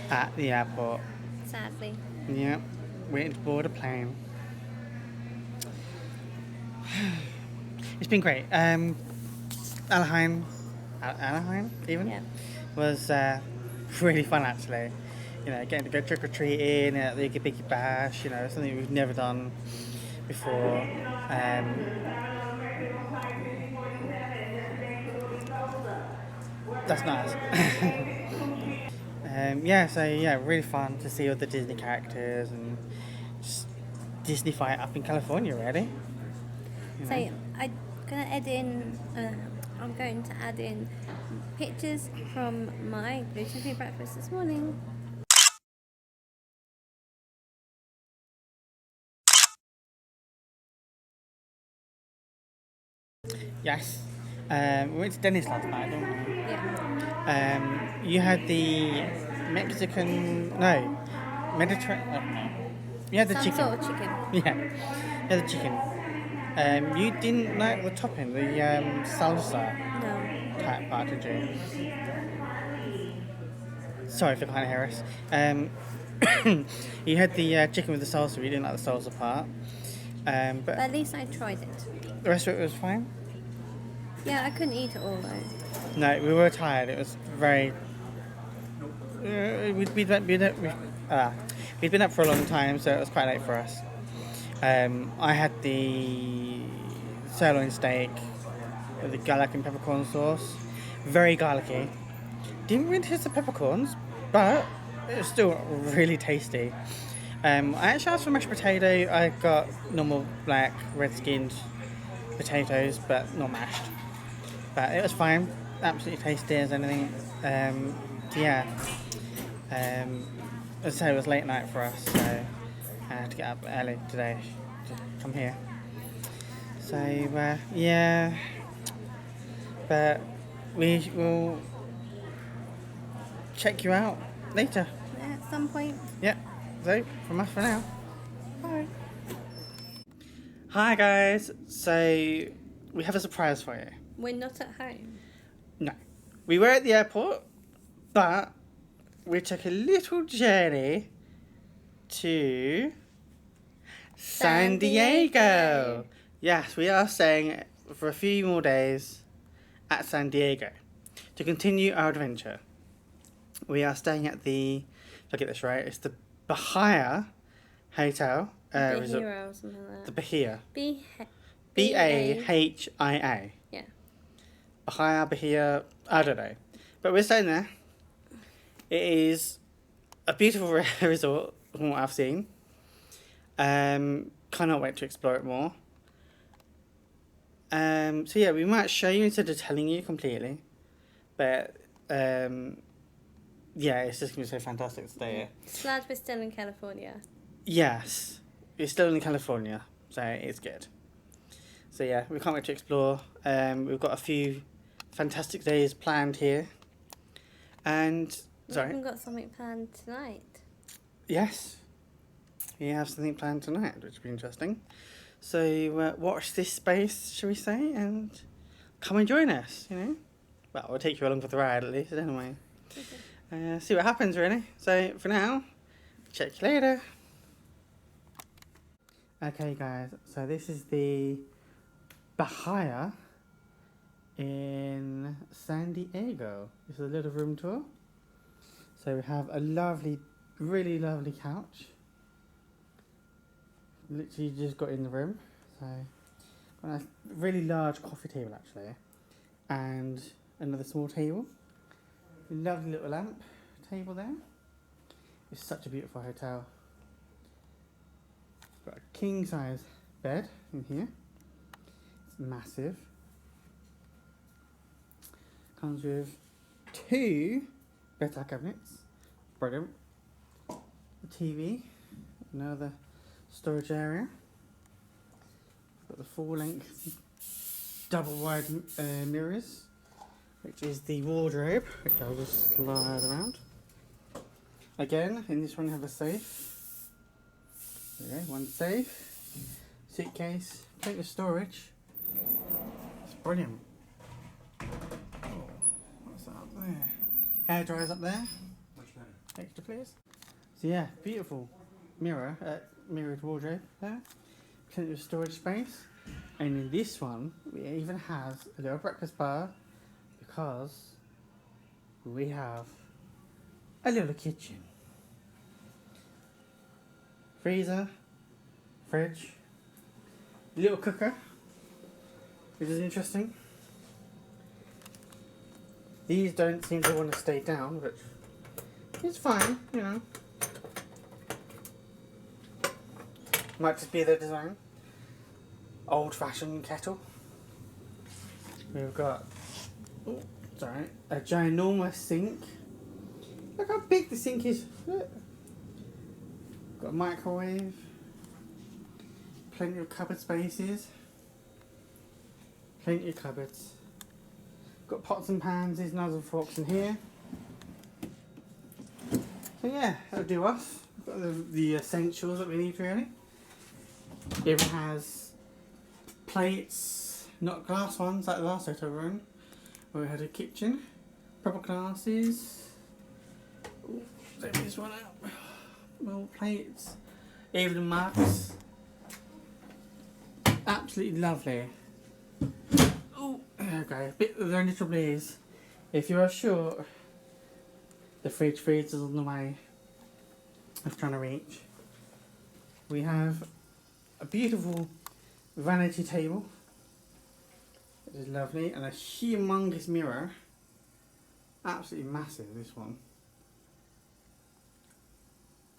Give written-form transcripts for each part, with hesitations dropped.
at the airport. Sadly. Yep, waiting to board a plane. It's been great. Anaheim, Anaheim even, Yeah. was really fun actually. You know, getting to go trick or treating at the Iggy Biggy Bash. You know, something we've never done before. That's nice. Yeah, so yeah, really fun to see all the Disney characters and just Disney fight up in California, really. You So know? I'm going to add in pictures from my gluten-free breakfast this morning. Yes. We went to Dennis last night, didn't we? Yeah. You had the Mexican, no, Mediterranean. Oh, no. You had the Some chicken. sort of chicken. Yeah, you had the chicken. You didn't like the topping, the salsa No. type part, did you? Sorry if you can't hear us. You had the chicken with the salsa. You didn't like the salsa part. But But at least I tried it. the rest of it was fine. Yeah, I couldn't eat it all though. No, we were tired. It was very. We'd been up for a long time, so it was quite late for us. I had the sirloin steak with the garlic and peppercorn sauce. Very garlicky. Didn't really taste the peppercorns, but it was still really tasty. I actually asked for mashed potato. I got normal black, red-skinned potatoes, but not mashed. But it was fine. Absolutely tasty as anything. So yeah. As I say, it was late night for us, so I had to get up early today to come here. So yeah, but we will check you out later. Yeah, at some point. Yeah. So from us for now. Bye. Hi guys. So we have a surprise for you. We're not at home. No, we were at the airport, but we took a little journey to San Diego. Yes, we are staying for a few more days at San Diego to continue our adventure. We are staying at the, if I get this right, it's the Bahia Hotel Resort. Bahia or something like that. The Bahia. B-A-H-I-A. Bahia. Yeah. Bahia, I don't know. But we're staying there. It is a beautiful resort from what I've seen. Cannot wait to explore it more. So yeah, we might show you instead of telling you completely. But yeah, it's just going to be so fantastic to stay here. Glad we're still in California. Yes, it's still in California, so it's good. So yeah, we can't wait to explore. We've got a few fantastic days planned here. And, sorry. We haven't got something planned tonight. Yes, we have something planned tonight, which will be interesting. So watch this space, shall we say, and come and join us, you know. Well, we'll take you along for the ride at least, anyway. See what happens, really. So for now, check you later. Okay, guys, so this is the Bahia in San Diego. This is a little room tour. So we have a lovely, really lovely couch. Literally just got in the room. So got a really large coffee table actually, and another small table. Lovely little lamp table there. It's such a beautiful hotel. Got a king size bed in here. It's massive. Comes with 2 bedside cabinets. Brilliant. A TV. Another storage area. Got the full length double wide mirrors, which is the wardrobe, which I'll just slide around. Again, in this one you have a safe. There you go, one safe. Suitcase, plenty of storage. It's brilliant. What's that up there? Hair dryer's up there. Much better. Extra please. So yeah, beautiful mirrored wardrobe there. Plenty of storage space. And in this one, it even has a little breakfast bar because we have a little kitchen. Freezer, fridge, little cooker, which is interesting. These don't seem to want to stay down, but it's fine, you know. Might just be their design. Old-fashioned kettle. We've got, a ginormous sink. Look how big the sink is. Look. Got a microwave. Plenty of cupboard spaces. Plenty of cupboards. Got pots and pans, there's knives and forks in here. So yeah, that'll do us. Got the essentials that we need really. It has plates, not glass ones like the last hotel room, where we had a kitchen, proper glasses. Ooh, let me just one out. More plates, even mugs. Absolutely lovely. Oh, okay. A bit of the only trouble is, if you are short, the fridge freezer is on the way. I was trying to reach. We have a beautiful vanity table. It is lovely, and a humongous mirror. Absolutely massive, this one.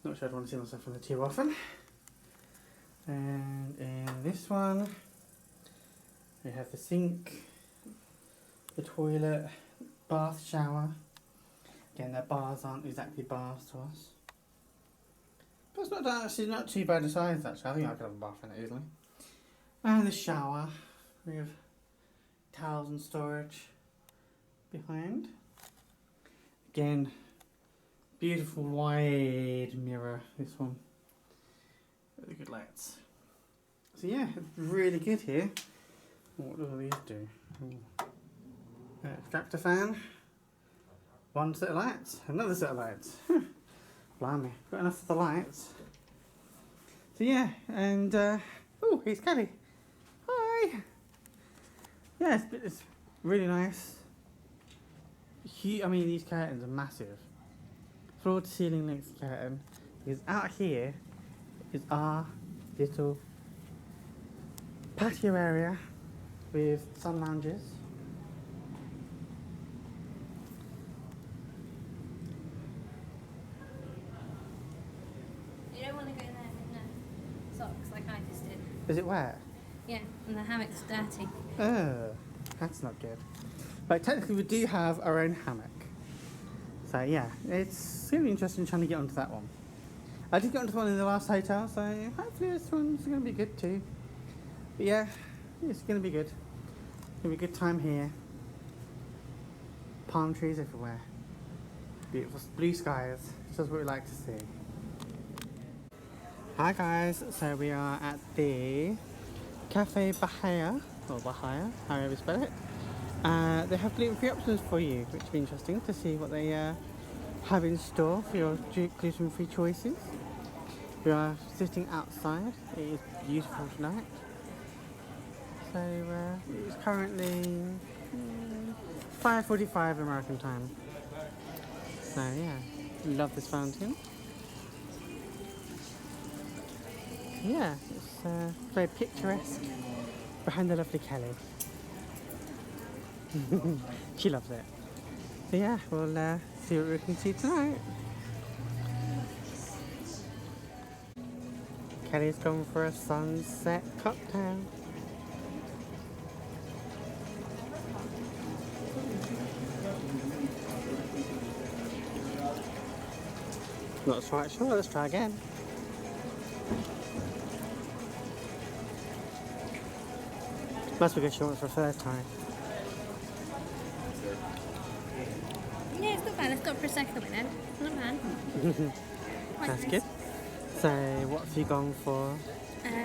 Not sure I'd want to see myself in the too often. And in this one, we have the sink, the toilet, bath, shower. Again, their bars aren't exactly baths to us. But it's not actually not too bad a size actually. I think I could have a bath in it easily. And the shower. We have towels and storage behind. Again, beautiful wide mirror, this one. Really good lights. So yeah, really good here. What do all these do? Extractor fan. One set of lights, another set of lights. Blimey, got enough for the lights. So yeah, and oh, here's Kelly. Hi. Yeah, it's really nice. I mean, these curtains are massive. Floor to ceiling length curtain. Because out here is our little patio area with sun lounges. You don't want to go there with no socks like I just did. Is it wet? Yeah, and the hammock's dirty. Oh, that's not good. But technically we do have our own hammock. So yeah, it's really interesting trying to get onto that one. I did get onto one in the last hotel, so hopefully this one's going to be good too. But yeah, it's going to be good. It's going to be a good time here. Palm trees everywhere. Beautiful blue skies. Just what we like to see. Hi guys, so we are at the Cafe Bahia, or Bahia, however you spell it. They have gluten-free options for you, which will be interesting to see what they have in store for your gluten-free choices. We are sitting outside. It is beautiful tonight. So it's currently 5:45 American time. So yeah, love this fountain. Yeah, it's very picturesque behind the lovely Kelly. She loves it. So yeah, we'll see what we can see tonight. Kelly's going for a sunset cocktail. Not quite sure, let's try again. Must be good she went for a third time. Yeah, it's not bad. It's got Prosecco in it. Not bad. That's nice. good. So, what have you gone for?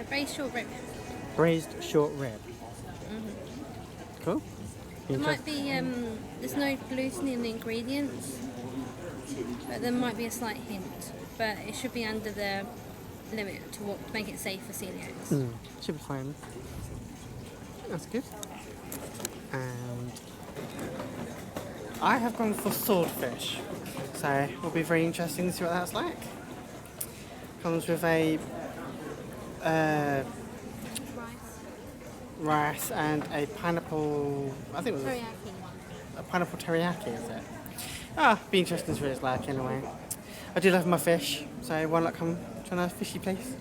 Braised short rib. Braised short rib. Cool. It might be, there's no gluten in the ingredients. but there might be a slight hint. But it should be under the limit to make it safe for celiacs. Should be fine. That's good. And I have gone for swordfish, so it'll be very interesting to see what that's like. Comes with a rice and a pineapple. I think it was a pineapple teriyaki, is it? Be interesting to see what it's like anyway. I do love my fish, so why not come to a nice fishy place?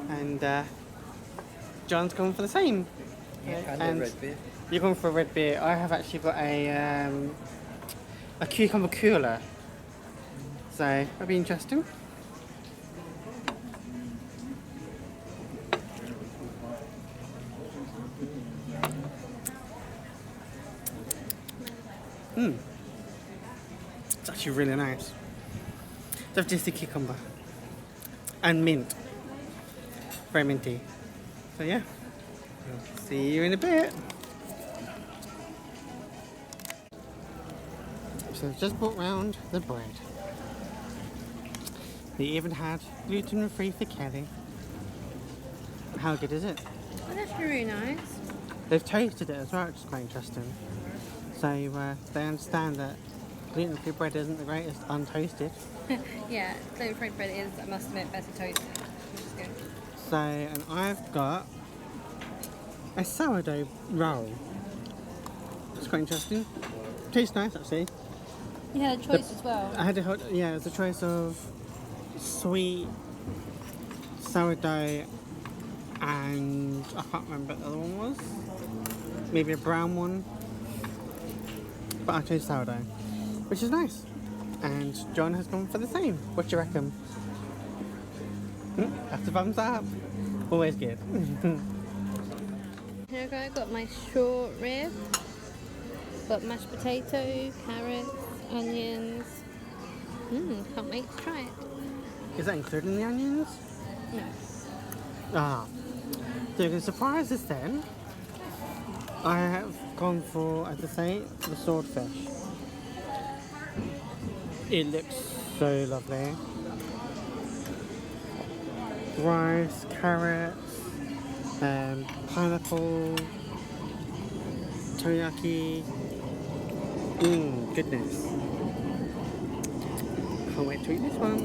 And John's going for the same. And red beer. You're going for a red beer. I have actually got a cucumber cooler, so that'll be interesting. It's actually really nice. It's just a cucumber and mint, very minty. So yeah, I'll see you in a bit. So I've just brought round the bread. They even had gluten-free for Kelly. How good is it? Oh, that's really nice. They've toasted it as well, which is quite interesting. So they understand that gluten-free bread isn't the greatest untoasted. Yeah, gluten-free bread is, I must admit, better toasted, which is good. So, and I've got a sourdough roll. It's quite interesting. Tastes nice actually. You had a choice as well. I had it was a choice of sweet sourdough and I can't remember what the other one was. Maybe a brown one. But I chose sourdough, which is nice. And John has gone for the same. What do you reckon? That's a thumbs up. Always good. Here I go, I got my short rib. Got mashed potato, carrots, onions. Can't wait to try it. Is that including the onions? No. So you can surprise us then. I have gone for, as I say, the swordfish. It looks so lovely. Rice, carrots, pineapple, teriyaki. Goodness. Can't wait to eat this one.